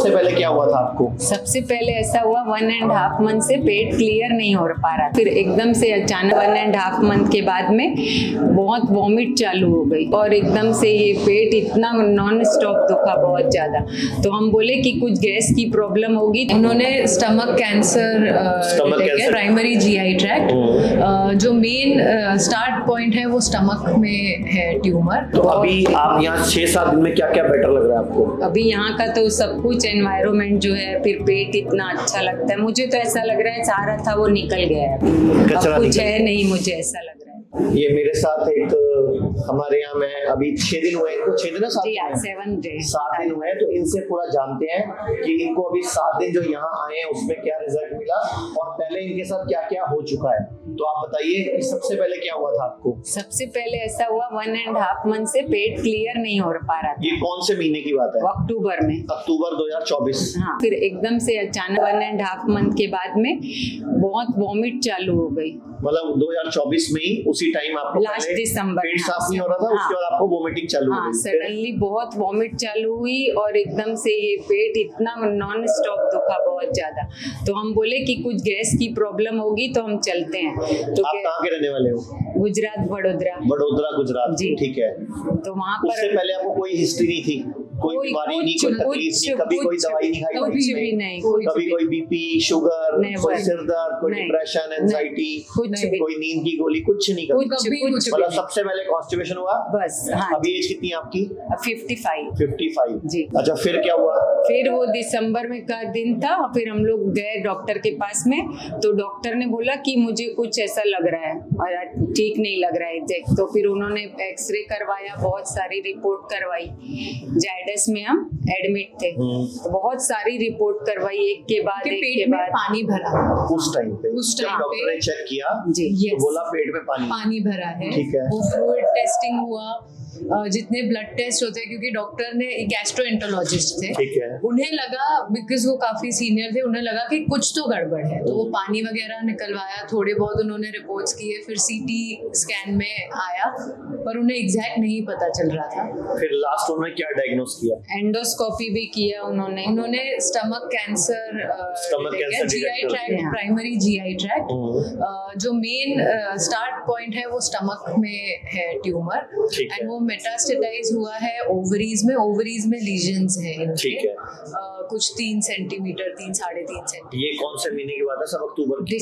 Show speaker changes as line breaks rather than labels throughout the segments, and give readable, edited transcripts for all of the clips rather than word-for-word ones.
सबसे पहले क्या हुआ था आपको?
सबसे पहले ऐसा हुआ 1.5 मंथ से पेट क्लियर नहीं हो पा रहा, फिर एकदम से अचानक 1.5 मंथ के बाद में बहुत वॉमिट चालू हो गई और एकदम से ये पेट इतना नॉन स्टॉप दुखा बहुत ज्यादा। तो हम बोले कि कुछ गैस की प्रॉब्लम होगी।
उन्होंने stomach cancer primary GI tract, जो मेन स्टार्ट पॉइंट है वो स्टमक में है ट्यूमर।
तो अभी आप यहाँ 6-7 दिन में क्या क्या बेटर लग रहा है आपको?
अभी यहाँ का तो सब कुछ एनवायरनमेंट जो है, फिर पेट इतना अच्छा लगता है। मुझे तो ऐसा लग रहा है सारा था वो निकल गया है, अब कुछ है नहीं, मुझे ऐसा लग रहा है।
ये मेरे साथ एक हमारे यहाँ में अभी 6 दिन हुए हैं, 6 दिन 7 दिन हुए हैं, तो इनसे पूरा जानते हैं कि इनको अभी 7 दिन जो यहाँ आए हैं उसमें क्या रिजल्ट मिला और पहले इनके साथ क्या क्या हो चुका है। तो आप बताइए कि सबसे पहले क्या हुआ था आपको?
सबसे पहले ऐसा हुआ 1.5 मंथ से पेट क्लियर नहीं हो पा रहा था।
ये कौन से महीने की बात है?
अक्टूबर में,
अक्टूबर 2024।
हाँ, फिर एकदम से अचानक 1.5 मंथ के बाद में बहुत वॉमिट चालू हो गई।
मतलब 2024 में ही उसी टाइम आपको
लास्ट दिसंबर
पेट साफ नहीं हो रहा था, उसके बाद आपको वोमिटिंग चालू हो गई।
सडनली बहुत वॉमिट चालू हुई और एकदम से ये पेट इतना नॉन स्टॉप दुखा बहुत ज्यादा। तो हम बोले कि कुछ गैस की प्रॉब्लम होगी तो हम चलते हैं। तो
आप कहाँ के रहने वाले हो?
गुजरात, वडोदरा।
गुजरात
जी,
ठीक है।
तो वहाँ पर
उससे पहले आपको कोई हिस्ट्री नहीं थी, कोई बीमारी नहीं, कोई तकलीफ नहीं, कभी कोई दवाई नहीं खाई,
कुछ भी नहीं,
कभी कोई बीपी, शुगर, कोई सिर दर्द, कोई
नहीं,
डिप्रेशन, एंजाइटी, कोई नींद की गोली, कुछ नहीं, कभी मतलब सबसे पहले कॉन्स्टिपेशन हुआ बस। हाँ, अभी एज कितनी है आपकी?
55
जी। अच्छा, फिर क्या हुआ?
फिर वो दिसंबर में का दिन था, फिर हम लोग गए डॉक्टर के पास में, तो डॉक्टर ने बोला कि मुझे कुछ ऐसा लग रहा है और ठीक नहीं लग रहा है। तो फिर उन्होंने एक्सरे करवाया, बहुत सारी रिपोर्ट करवाई। जायडस में हम एडमिट थे, तो बहुत सारी रिपोर्ट करवाई, एक के बाद
पानी भरा।
उस टाइम पे डॉक्टर ने चेक किया
जी,
तो बोला पेट में पानी
भरा है।
ठीक है।
वो फ्लूइड टेस्टिंग हुआ, जितने ब्लड टेस्ट होते हैं, क्योंकि डॉक्टर ने गैस्ट्रोएंटरोलॉजिस्ट थे,
ठीक है,
उन्हें लगा, बिकॉज वो काफी सीनियर थे, उन्हें लगा कि कुछ तो गड़बड़ है, तो वो पानी वगैरह निकलवाया, थोड़े बहुत उन्होंने रिपोर्ट्स किए, फिर सीटी स्कैन में आया, पर उन्हें एग्जैक्ट नहीं पता चल रहा था।
फिर लास्ट उन्होंने क्या डायग्नोस किया?
एंडोस्कोपी भी किया उन्होंने
stomach cancer GI tract, primary GI tract, जो मेन स्टार्ट पॉइंट है वो स्टमक में है ट्यूमर, एंड वो मेटास्टेटाइज हुआ है ओवरीज में लीजन्स है।
ठीक है।
कुछ 3 सेंटीमीटर, 3-3.5 सेंटीमीटर।
ये कौन से महीने की बात है? सब अक्टूबर की?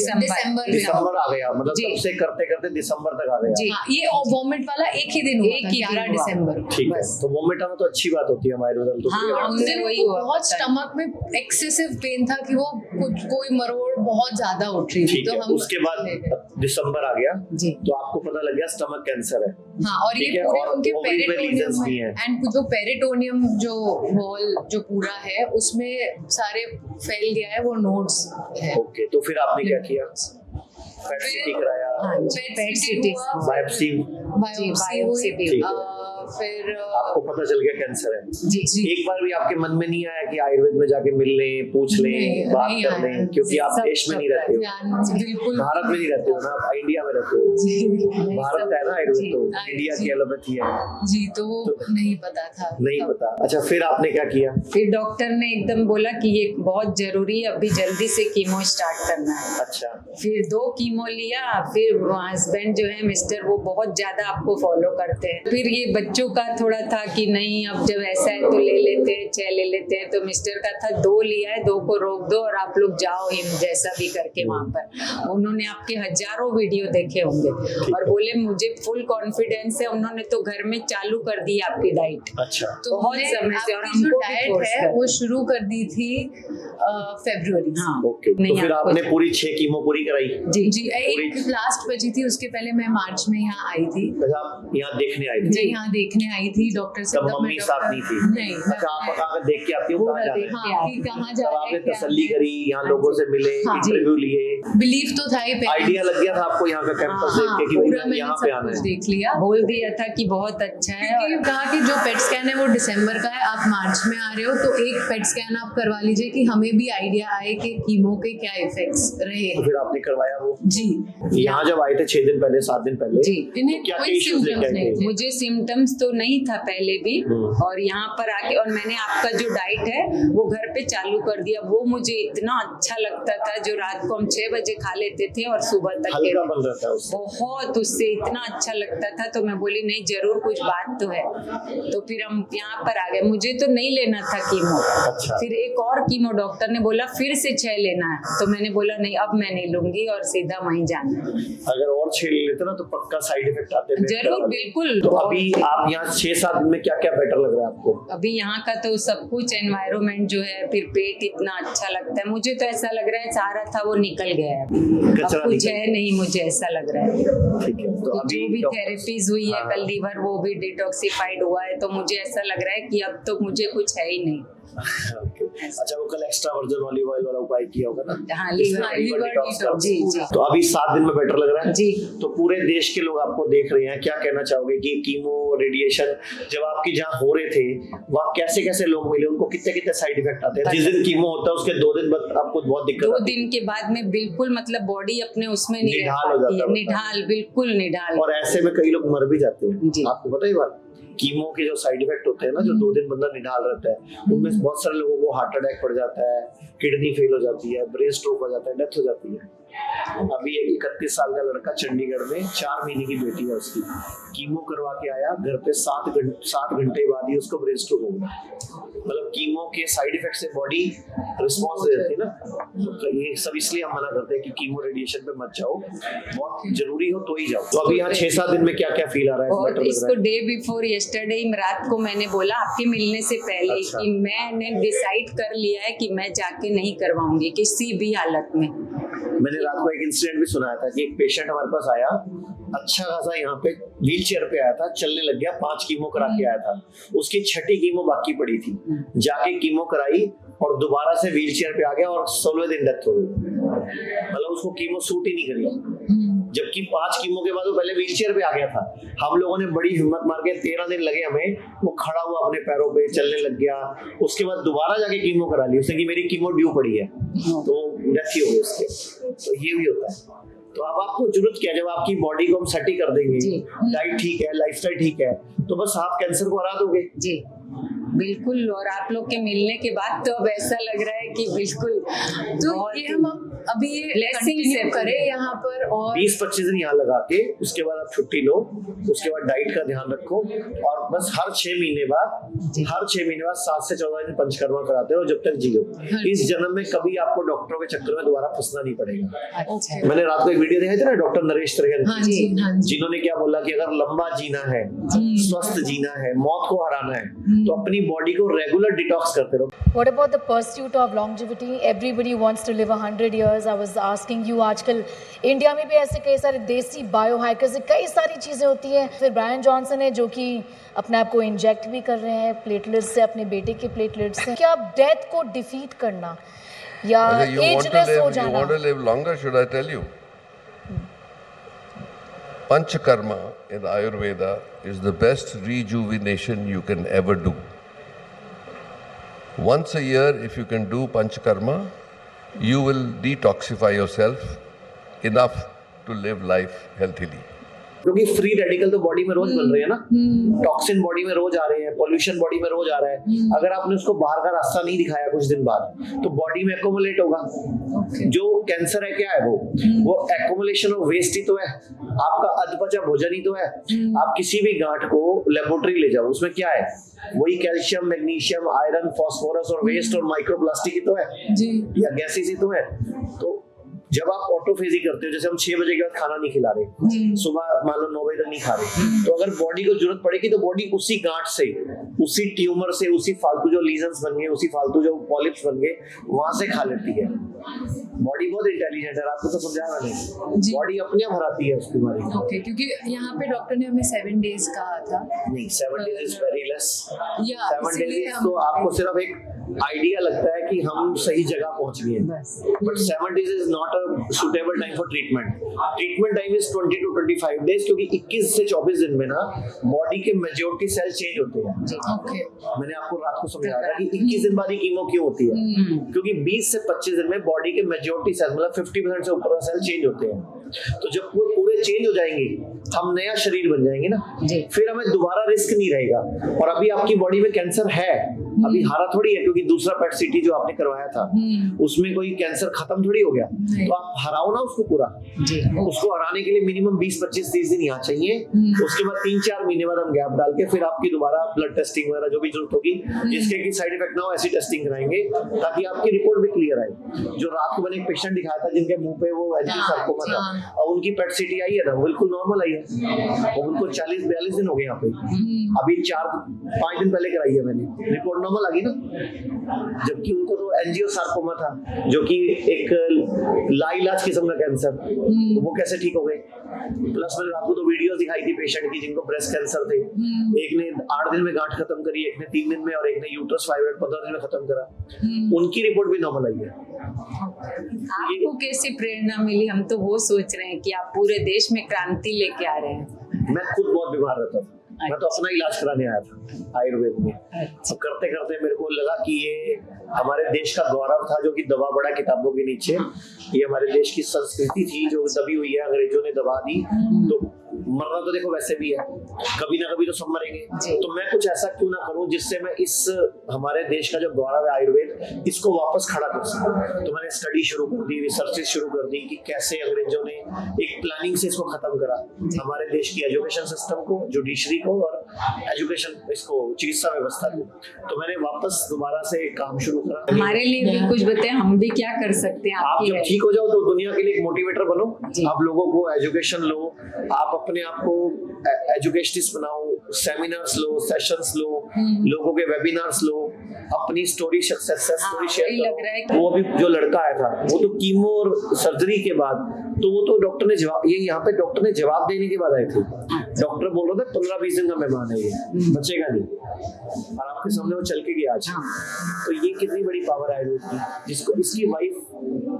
दिसंबर
आ गया, मतलब तब से करते करते दिसंबर तक आ गया जी।
हाँ, ये वॉमिट वाला एक ही दिन हुआ था, 11 दिसंबर।
ठीक है, तो वॉमिट आना तो अच्छी बात होती है हमारे रिजल्ट।
बहुत स्टमक में एक्सेसिव पेन था कि वो कोई मरोड़ बहुत ज्यादा उठ रही थी, तो हम
उसके बाद दिसंबर आ गया जी, तो आपको पता लग गया स्टमक कैंसर है।
हाँ, और ये पूरे उनके पेरिटोनियम एंड जो पेरिटोनियम जो वॉल जो पूरा है उसमें सारे फैल गया है, वो नोड्स है।
ओके, तो फिर आपने क्या किया? पेट सीटी कराया?
पेट सीटी,
बायोप्सी, फिर
आपको पता चल गया कैंसर है
जी।
एक बार भी आपके मन में नहीं आया कि आयुर्वेद में जाके मिल लें, पूछ लें, बात कर लें, क्योंकि आप देश में नहीं रहते हो,
बिल्कुल
भारत में नहीं रहते हो ना, आप इंडिया में रहते हो। भारत है ना आयुर्वेद, तो इंडिया की एलोपैथी है
जी, तो नहीं पता था,
नहीं पता। अच्छा, फिर आपने क्या किया?
फिर डॉक्टर ने एकदम बोला कि ये बहुत जरूरी है, अभी जल्दी से कीमो स्टार्ट करना है।
अच्छा,
फिर 2 कीमो लिया। फिर हस्बैंड जो है मिस्टर, वो बहुत ज्यादा आपको फॉलो करते हैं। फिर ये बच्चों का थोड़ा था कि नहीं, अब जब ऐसा है तो ले लेते हैं, 6 ले लेते हैं। तो मिस्टर का था 2 लिया है, 2 को रोक दो और आप लोग जाओ जैसा भी करके वहां पर। उन्होंने आपके हजारों वीडियो देखे होंगे और बोले मुझे फुल कॉन्फिडेंस है। उन्होंने तो घर में चालू कर दी आपकी डाइट।
अच्छा,
तो
बहुत समय से, और
जो डाइट है वो शुरू कर दी थी फरवरी।
हाँ,
ओके, तो फिर आपने पूरी 6 कीमो पूरी कराई?
जी, एक लास्ट बची थी, उसके पहले मैं मार्च में यहाँ आई थी।
आप यहाँ देखने आई थी?
यहाँ देखने आई थी डॉक्टर से।
तब मम्मी साथ नहीं थी?
नहीं।
अच्छा, आप पकाकर देख के आती हो कहाँ जा रहे हैं?
कहाँ जा रहे हैं,
आपने तसल्ली करी, यहाँ लोगों से मिले, इंटरव्यू लिए,
बिलीव तो था ही,
आइडिया लग गया था आपको यहाँ का कैंपस देख के कि भाई यहाँ पे आना है?
देख लिया,
बोल दिया था कि बहुत अच्छा है,
और कहा कि जो पेट स्कैन है वो दिसंबर का है, आप मार्च में आ रहे हो तो एक पेट स्कैन आप करवा लीजिए कि हमें भी आइडिया आए कि कीमो के क्या इफेक्ट्स रहे।
तो फिर आपने करवाया वो?
जी।
यहाँ जब आए थे 6 दिन पहले, 7 दिन पहले
जी, इन्हें
क्या
कोई
इश्यूज लेके आए थे?
मुझे सिम्टम्स सिम्टम्स तो नहीं था पहले भी, और यहाँ पर आके और मैंने आपका जो डाइट है वो घर पे चालू कर दिया। वो मुझे इतना अच्छा लगता था, जो रात को हम 6 बजे खा लेते थे और सुबह तक बहुत, उससे इतना अच्छा लगता था। तो मैं बोली नहीं, जरूर कुछ बात तो है। तो फिर हम यहाँ पर आ गए। मुझे तो नहीं लेना था कीमो।
अच्छा।
फिर एक और कीमो डॉक्टर ने बोला फिर से 6 लेना है, तो मैंने बोला नहीं, अब मैं नहीं लूंगी और सीधा वहीं जाना।
अगर और 6 ले लेते ना तो पक्का साइड इफेक्ट आते हैं।
जरूर, बिल्कुल।
तो अभी आप यहाँ 6-7 दिन में क्या क्या बेटर लग रहा है आपको?
अभी यहाँ का तो सब कुछ, एनवायरनमेंट जो है, फिर पेट इतना अच्छा लगता है। मुझे तो ऐसा लग रहा है सारा था वो निकल गया है, अब कुछ है नहीं, मुझे ऐसा लग रहा है।
ठीक है, तो अभी
जो भी थेरेपीज हुई है, कल लीवर वो भी डिटॉक्सिफाइड हुआ है, तो मुझे ऐसा लग रहा है कि अब तो मुझे कुछ है ही नहीं।
अच्छा, वो कल एक्स्ट्रा वर्जिन ऑलिव ऑयल वाला उपाय किया होगा ना?
हाँ, लीवर डिटॉक्स। जी जी।
तो अभी 7 दिन में बेटर लग रहा है
जी।
तो पूरे देश के लोग आपको देख रहे हैं, क्या कहना चाहोगे कि कीमो रेडिएशन जब आपकी जहाँ हो रहे थे वहाँ कैसे कैसे लोग मिले, उनको कितने कितने साइड इफेक्ट आते हैं? जिस दिन कीमो होता है उसके 2 दिन बाद आपको बहुत दिक्कत
2 दिन के बाद में बिल्कुल, मतलब बॉडी अपने उसमें नहीं रह
निढाल हो
पाती
जाता
है,
है।
निढाल, बिल्कुल निढाल।
और ऐसे में कई लोग मर भी जाते हैं।
जी।
आपको पता है बात, कीमो के जो साइड इफेक्ट होते हैं ना, जो 2 दिन बंदा निढाल रहता है, उनमें बहुत सारे लोगों को हार्ट अटैक पड़ जाता है, किडनी फेल हो जाती है, ब्रेन स्ट्रोक हो जाता है, डेथ हो जाती है। अभी एक 31 साल का लड़का चंडीगढ़ में, 4 महीने की बेटी है उसकी, कीमो करवा के आया घर पे, 7 घंटे बाद ही उसको ब्रेन स्ट्रोक हो गया। मतलब कीमो के साइड इफेक्ट से बॉडी रिस्पॉन्स दे देती है ना। तो ये सब इसलिए हम मना करते हैं कि कीमो रेडिएशन पे मत जाओ, बहुत जरूरी हो तो ही जाओ। तो अभी यहाँ 6-7 दिन में क्या क्या फील आ रहा है?
और इसको डे बिफोर यस्टरडे रात को मैंने बोला आपके मिलने से पहले
अच्छा।
कि मैंने डिसाइड कर लिया है कि मैं जाके नहीं करवाऊंगी किसी भी हालत में।
मैंने रात को एक इंसिडेंट भी सुनाया था कि एक पेशेंट हमारे पास आया, अच्छा खासा यहाँ पे व्हील चेयर पे आया था, चलने लग गया, 5 कीमो करा के आया था, उसकी 6ठी कीमो बाकी पड़ी थी, जाके कीमो कराई और दोबारा से व्हील चेयर पे आ गया और 16वें दिन डेथ हो गई। मतलब उसको कीमो सूट ही नहीं करी, जबकि 5 कीमो के बाद वो पहले व्हील चेयर पे आ गया था। हम लोगों ने बड़ी हिम्मत मार के 13 दिन लगे हमें, वो खड़ा हुआ अपने पैरों पे, चलने लग गया। उसके बाद दोबारा जाके कीमो करा ली उसने कि मेरी कीमो ड्यू पड़ी है, तो डेथ ही हो गई उसके। तो ये भी होता है। तो अब आपको जरूरत क्या है, जब आपकी बॉडी को हम सेट कर देंगे, डाइट ठीक है, लाइफस्टाइल ठीक है, तो बस आप कैंसर को हरा दोगे।
जी बिल्कुल। और आप लोग के मिलने के बाद तो अब ऐसा लग रहा है कि बिल्कुल,
तो ये हम अभी कंटिन्यू करें यहाँ पर, और
20-25 दिन यहाँ लगा के उसके बाद आप छुट्टी लो, उसके बाद डाइट का ध्यान रखो, और बस हर 6 महीने बाद 7 से 14 दिन पंचकर्मा कराते रहो जब तक जियो। इस जन्म में कभी आपको डॉक्टरों के चक्कर में दोबारा फंसना नहीं पड़ेगा।
अच्छा।
मैंने रात को एक वीडियो देखा था ना, डॉक्टर नरेश त्रिवेदी,
हाँ जी, हाँ जी।
जिन्होंने क्या बोला कि अगर लंबा जीना है, स्वस्थ जीना है, मौत को हराना है, तो अपनी बॉडी को रेगुलर डिटॉक्स करते रहो।
What about the pursuit of longevity? Everybody wants to live 100 years. I was asking you, आजकल इंडिया में भी ऐसे कई सारे देसी बायो हैकर्स, कई सारी चीज़ें होती हैं। फिर ब्रायन जॉनसन है जो कि अपने आप को इंजेक्ट भी कर रहे हैं प्लेटलेट्स से, अपने बेटे के प्लेटलेट्स से। क्या डेथ को डिफीट करना या एजलेस हो जाना?
You want to live longer, should I tell you? Panchakarma in Ayurveda is the best rejuvenation you can ever do. Once a year, if you can do Panchakarma, you will detoxify yourself enough to live life healthily.
क्योंकि free radical तो body में रोज बन रहे हैं ना, toxin body में रोज आ रहे हैं, पोल्यूशन बॉडी में रोज आ रहा है। अगर आपने उसको बाहर का रास्ता नहीं दिखाया कुछ दिन बाद, तो बॉडी में एक्यूमुलेट होगा। जो कैंसर है क्या है, वो एक्यूमुलेशन ऑफ वेस्ट ही तो है, आपका अधपचा भोजन ही तो है। आप किसी भी गांठ को लेबोरेटरी ले जाओ, उसमें क्या है, वही कैल्शियम, मैग्नीशियम, आयरन, फास्फोरस और वेस्ट और माइक्रोप्लास्टिक ही तो है, या गैसेस ही तो है। तो जब आप ऑटोफेजी करते हो, जैसे हम 6 बजे के बाद खाना नहीं खिला रहे, सुबह मान लो 9 बजे तक नहीं खा रहे, तो अगर बॉडी को जरूरत पड़ेगी तो बॉडी उसी गांठ से, उसी ट्यूमर से, उसी फालतू जो लीजन्स बन गए, उसी फालतू जो पॉलिप्स बन गए, वहां से खा लेती है। बॉडी बहुत इंटेलिजेंट है, आपको तो समझाया नहीं, बॉडी अपने आप हराती है उस बीमारी को।
ओके, क्योंकि यहाँ पे डॉक्टर ने हमें 7 डेज कहा था।
नहीं, 7 डेज इज वेरी लेस। 7
इसीलिए
डेज तो आपको सिर्फ एक आइडिया लगता है कि हम सही जगह पहुंच गए, but 7 days is not a suitable time for treatment. Treatment time is 20 to 25 days, क्योंकि 21 से 24 दिन में ना बॉडी के मेजॉरिटी सेल चेंज होते हैं।
ओके,
मैंने आपको रात को समझाया था कि 21 दिन बाद ही कीमो क्यों होती है, क्योंकि 20 से 25 दिन में बॉडी के मेजॉरिटी सेल, मतलब 50% से ऊपर का सेल चेंज होते हैं। तो जब पूरे चीजें चेंज हो जाएंगी, हम नया शरीर बन जाएंगे ना, फिर हमें दोबारा रिस्क नहीं रहेगा। और अभी आपकी बॉडी में कैंसर है, अभी हारा थोड़ी है, क्योंकि दूसरा पेट सीटी जो आपने करवाया था उसमें कोई कैंसर खत्म थोड़ी हो गया, तो आप हराओ ना उसको पूरा। उसको हराने के लिए मिनिमम 20-25-30 दिन यहाँ चाहिए, उसके बाद 3-4 महीने बाद हम गैप डाल के फिर आपकी दोबारा ब्लड टेस्टिंग वगैरह जो भी जरूरत होगी, जिसके की साइड इफेक्ट ना हो ऐसी टेस्टिंग कराएंगे, ताकि आपकी रिपोर्ट भी क्लियर आए। जो रात को मैंने एक पेशेंट दिखाया था जिनके मुंह पे वो एंजियोसार्कोमा था, और उनकी पेट सीटी आई है ना, बिल्कुल नॉर्मल आई है, और उनको 40-42 दिन हो गए यहाँ पे, अभी 4-5 दिन पहले कराई है मैंने, रिपोर्ट नॉर्मल आ गई ना। जबकि उनको तो एंजियोसार्कोमा था जो कि एक लाइलाज किस्म का कैंसर, तो वो कैसे ठीक हो गए। प्लस मैंने आपको तो वीडियोस दिखाई थी पेशेंट की जिनको ब्रेस्ट कैंसर थे, एक ने 8 दिन में गांठ खत्म करी, एक ने 3 दिन में, और एक ने यूट्रस फाइब्रॉइड 15 दिन में खत्म करा, उनकी रिपोर्ट भी नॉर्मल आई है।
आपको कैसे प्रेरणा मिली? हम तो वो सोच रहे हैं कि आप पूरे देश में क्रांति लेके आ रहे हैं।
मैं खुद बहुत बीमार रहता था, मैं तो अपना इलाज कराने आया था आयुर्वेद में। तो करते करते मेरे को लगा कि ये हमारे देश का गौरव था जो कि दबा पड़ा किताबों के नीचे, ये हमारे देश की संस्कृति थी जो दबी हुई है, अंग्रेजों ने दबा दी। तो मरना तो देखो वैसे भी है, कभी ना कभी तो सब मरेंगे, तो मैं कुछ ऐसा क्यों ना करूं जिससे मैं इस हमारे देश का जो गौरव है आयुर्वेद, इसको वापस खड़ा कर सकूं। तो मैंने स्टडी शुरू कर दी, रिसर्चेस शुरू कर दी कि कैसे अंग्रेजों ने एक प्लानिंग से इसको खत्म करा, हमारे देश की एजुकेशन सिस्टम को, जुडिशरी को, और एजुकेशन इसको चिकित्सा व्यवस्था को। तो मैंने वापस दोबारा से काम शुरू करा।
हमारे लिए भी कुछ बताएं, हम भी क्या कर सकते हैं?
आप जब ठीक हो जाओ तो दुनिया के लिए एक मोटिवेटर बनो, आप लोगों को एजुकेशन लो, आप अपने आप को एजुकेशनिस्ट बनाओ, सेमिनार्स लो, सेशंस लो, लोगों के वेबिनार्स लो, अपनी स्टोरी, सक्सेस स्टोरी शेयर करो। वो अभी जो लड़का आया था वो तो कीमो और सर्जरी के बाद, तो वो तो डॉक्टर ने जवाब, ये यहाँ पे डॉक्टर ने जवाब देने के बाद आए थे। डॉक्टर बोल रहा था 15-20 दिन का मेहमान है, ये बचेगा नहीं, और आपके सामने वो चल के गया आज। तो ये कितनी बड़ी पावर है की, जिसको इसकी वाइफ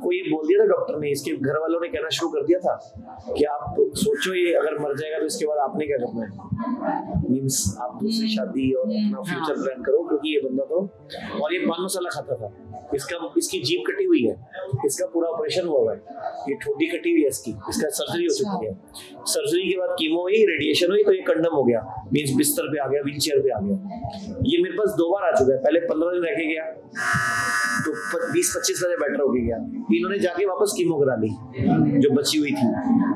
को ये बोल दिया था डॉक्टर ने, इसके घर वालों ने कहना शुरू कर दिया था कि आप सोचो ये अगर मर जाएगा तो इसके बाद आपने क्या करना है, मींस आप दूसरी शादी और अपना फ्यूचर प्लान करो, क्योंकि ये बंदा तो, और ये पान मसाला खाता था, इसकी जीभ कटी हुई है, इसका पूरा ऑपरेशन हुआ है, ये ठोडी कटी हुई है इसकी, इसका सर्जरी हो चुकी है, सर्जरी के बाद कीमो हुई, रेडिएशन हुई, तो ये कंडम हो गया, मींस बिस्तर पे आ गया, व्हीलचेयर पे आ गया। ये मेरे पास 2 बार आ चुका है, पहले 15 दिन रह के गया, तो 20-25 बजे बेटर हो गया, इन्होंने जाके वापस कीमो करा ली जो बची हुई थी,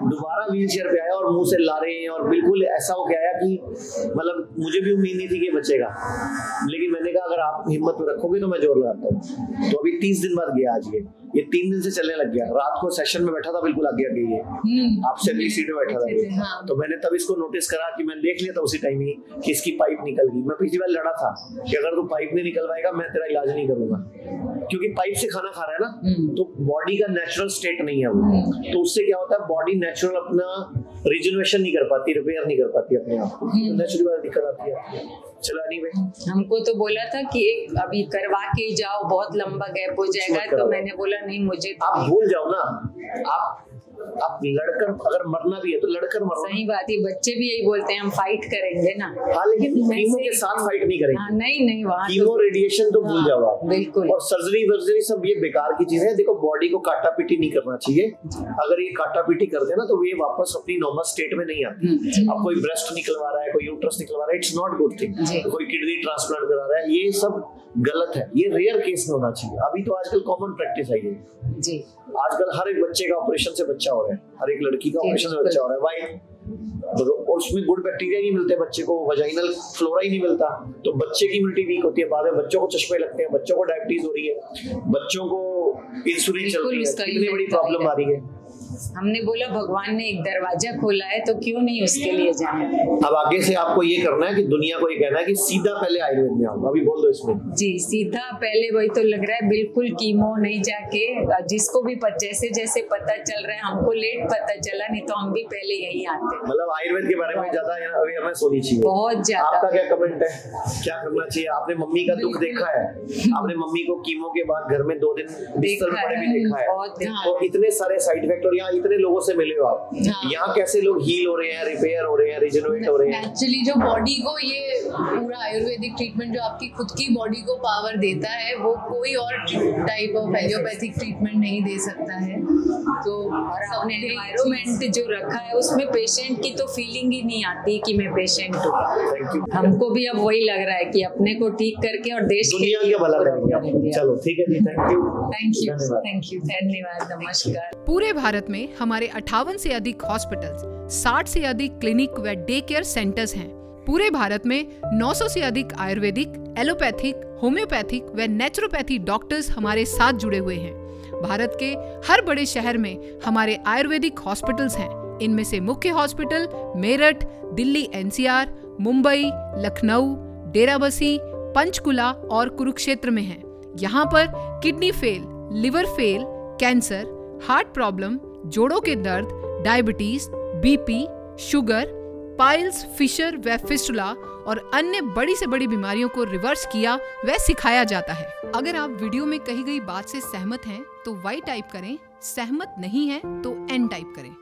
दोबारा व्हीलचेयर पे आया और मुंह से ला रहे हैं, और बिल्कुल ऐसा हो गया कि मतलब मुझे भी उम्मीद नहीं थी कि बचेगा, लेकिन मैंने कहा अगर आप हिम्मत रखोगे तो मैं जोर लगाता हूँ। तो अभी 30 दिन बाद गया आज, ये 3 दिन से चलने लग गया, रात को सेशन में बैठा था बिल्कुल आगे आगे, ये आपसे अगली सीट में बैठा था ये। तो मैंने तब इसको नोटिस करा कि मैं देख लिया था उसी टाइम ही कि इसकी पाइप निकल गई। मैं पिछली बार लड़ा था कि अगर तू पाइप नहीं निकलवाएगा मैं तेरा इलाज नहीं करूंगा, क्योंकि पाइप से खाना खा रहा है ना, तो बॉडी का नेचुरल स्टेट नहीं है वो, तो उससे क्या होता है बॉडी नेचुरल अपना रिजनरेशन नहीं कर पाती, रिपेयर नहीं कर पाती अपने आप को, नेचुरल वाली दिक्कत आती है। चलो नहीं,
हमको तो बोला था कि एक अभी करवा के जाओ, बहुत लंबा गैप हो जाएगा, तो मैंने बोला नहीं, मुझे
आप भूल जाओ ना, आप लड़कर अगर मरना भी है तो लड़कर मरो।
सही बात है, बच्चे भी यही बोलते हैं हम फाइट करेंगे ना।
हाँ, लेकिन कीमो के साथ फाइट नहीं करेंगे।
हाँ, नहीं वहाँ
कीमो रेडिएशन तो भूल जाओ आप,
बिल्कुल।
और सर्जरी वर्जरी सब ये बेकार की चीज है। देखो बॉडी को काटा पीटी नहीं करना चाहिए, अगर ये काटा पीटी करते हैं ना तो ये वापस अपनी नॉर्मल स्टेट में नहीं आती। अब कोई ब्रेस्ट निकलवा रहा है, कोई यूट्रस निकलवा रहा है, इट्स नॉट गुड थिंग, कोई किडनी ट्रांसप्लांट करा रहा है, ये सब गलत है, ये रेयर केस में होना चाहिए। अभी तो आजकल कॉमन प्रैक्टिस है ये जी, आजकल हर एक बच्चे का ऑपरेशन से बच्चा हो रहा है, हर एक लड़की का ऑपरेशन से बच्चा हो रहा है। वाई और उसमें गुड बैक्टीरिया नहीं मिलते बच्चे को, वजाइनल फ्लोरा ही नहीं मिलता, तो बच्चे की इम्यूनिटी वीक होती है, बाद में बच्चों को चश्मे लगते हैं, बच्चों को डायबिटीज हो रही है, बच्चों को इंसुलिन चल रही है, कितनी बड़ी प्रॉब्लम आ रही है।
हमने बोला भगवान ने एक दरवाजा खोला है तो क्यों नहीं उसके लिए जाए।
अब आगे से आपको ये करना है कि दुनिया को ये कहना है कि सीधा पहले आयुर्वेद में आओ। अभी बोल दो इसमें
जी, सीधा पहले, वही तो लग रहा है, बिल्कुल कीमो नहीं जाके, जिसको भी जैसे जैसे पता चल रहा है, हमको लेट पता चला, नहीं तो हम भी पहले यही आते।
मतलब आयुर्वेद के बारे में ज्यादा अवेयरनेस होनी चाहिए, बहुत ज्यादा। आपका क्या कमेंट है, क्या करना चाहिए? आपने मम्मी का दुख देखा है, आपने मम्मी को कीमो के बाद घर में 2 दिन बिस्तर में पड़े भी देखा है, तो इतने सारे साइड इफेक्ट, और यहाँ इतने लोगों से मिले हो आप,
हाँ।
यहाँ कैसे लोग हील हो रहे हैं, रिपेयर हो रहे हैं, रिजेनरेट हो रहे हैं?
एक्चुअली जो बॉडी को ये पूरा आयुर्वेदिक ट्रीटमेंट जो आपकी खुद की बॉडी को पावर देता है, वो कोई और टाइप ऑफ एलोपैथिक ट्रीटमेंट नहीं दे सकता है। तो
और हमने एनवायरनमेंट जो रखा है उसमें पेशेंट की तो फीलिंग ही नहीं आती कि मैं पेशेंट हूँ।
Thank you.
हमको भी अब वही लग रहा है कि अपने को ठीक करके और देश
दुनिया का भला करेंगे आप। चलो ठीक है जी, थैंक यू।
थैंक यू
धन्यवाद, नमस्कार।
पूरे भारत में हमारे 58 से अधिक हॉस्पिटल्स, 60 से अधिक क्लिनिक व डे केयर सेंटर्स हैं। पूरे भारत में 900 से अधिक आयुर्वेदिक, एलोपैथिक, होम्योपैथिक व नेचुरोपैथी डॉक्टर्स हमारे साथ जुड़े हुए हैं। भारत के हर बड़े शहर में हमारे आयुर्वेदिक हॉस्पिटल्स हैं। इनमें से मुख्य हॉस्पिटल मेरठ, दिल्ली NCR, मुंबई, लखनऊ, डेराबसी, पंचकुला और कुरुक्षेत्र में हैं। यहाँ पर kidney fail, liver fail, cancer, heart problem, जोड़ों के दर्द, diabetes, BP, sugar, piles, fissure व फिस्टुला और अन्य बड़ी से बड़ी बीमारियों को रिवर्स किया व सिखाया जाता है। अगर आप वीडियो में कही गई बात से सहमत हैं तो Y टाइप करें, सहमत नहीं हैं तो N टाइप करें।